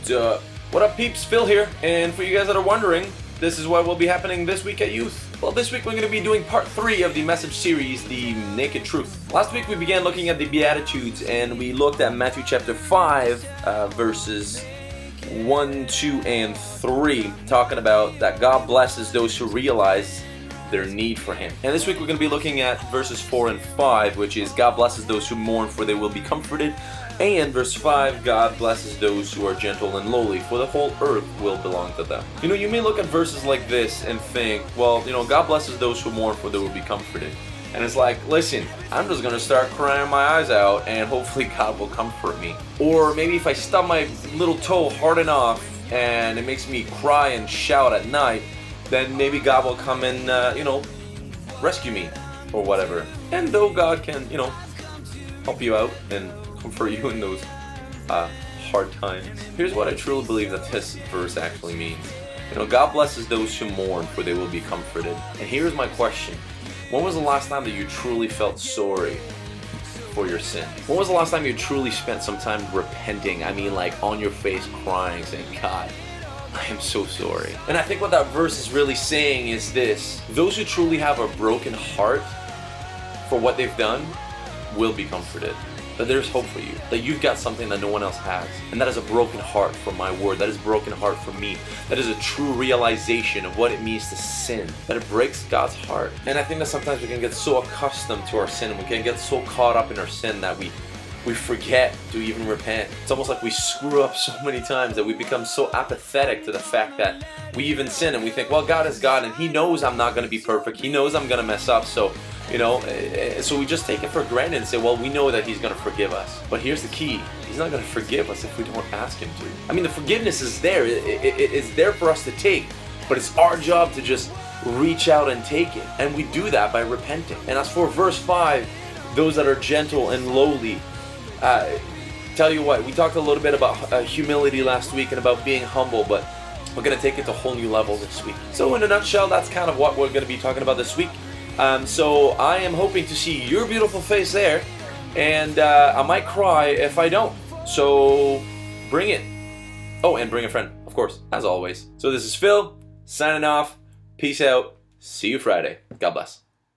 What up, peeps? Phil here, and for you guys that are wondering, this is what will be happening this week at Youth. Well, this week we're going to be doing part 3 of the message series, The Naked Truth. Last week we began looking at the Beatitudes, and we looked at Matthew chapter 5, verses 1, 2, and 3, talking about that God blesses those who realize their need for Him. And this week we're going to be looking at verses 4 and 5, which is God blesses those who mourn, for they will be comforted. And verse 5, God blesses those who are gentle and lowly, for the whole earth will belong to them. You know, you may look at verses like this and think, well, you know, God blesses those who mourn, for they will be comforted. And it's like, listen, I'm just going to start crying my eyes out, and hopefully God will comfort me. Or maybe if I stub my little toe hard enough, and it makes me cry and shout at night, then maybe God will come and, rescue me, or whatever. And though God can, help you out and comfort you in those hard times, here's what I truly believe that this verse actually means. God blesses those who mourn, for they will be comforted. And here's my question. When was the last time that you truly felt sorry for your sin? When was the last time you truly spent some time repenting? I mean, like on your face crying, saying, God, I am so sorry. And I think what that verse is really saying is this: those who truly have a broken heart for what they've done will be comforted. That there's hope for you, that you've got something that no one else has, and that is a broken heart for my word, that is a broken heart for me, that is a true realization of what it means to sin, that it breaks God's heart. And I think that sometimes we can get so accustomed to our sin, and we can get so caught up in our sin that we forget to even repent. It's almost like we screw up so many times that we become so apathetic to the fact that we even sin, and we think, well, God is God, and He knows I'm not going to be perfect, He knows I'm going to mess up, so we just take it for granted and say, well, we know that He's going to forgive us. But here's the key: He's not going to forgive us if we don't ask Him to. I mean, the forgiveness is there. It's there for us to take, but it's our job to just reach out and take it. And we do that by repenting. And as for verse 5, those that are gentle and lowly, tell you what, we talked a little bit about humility last week and about being humble, but we're going to take it to whole new levels this week. So in a nutshell, that's kind of what we're going to be talking about this week. So I am hoping to see your beautiful face there, and I might cry if I don't. So bring it. Oh, and bring a friend, of course, as always. So this is Phil, signing off. Peace out. See you Friday. God bless.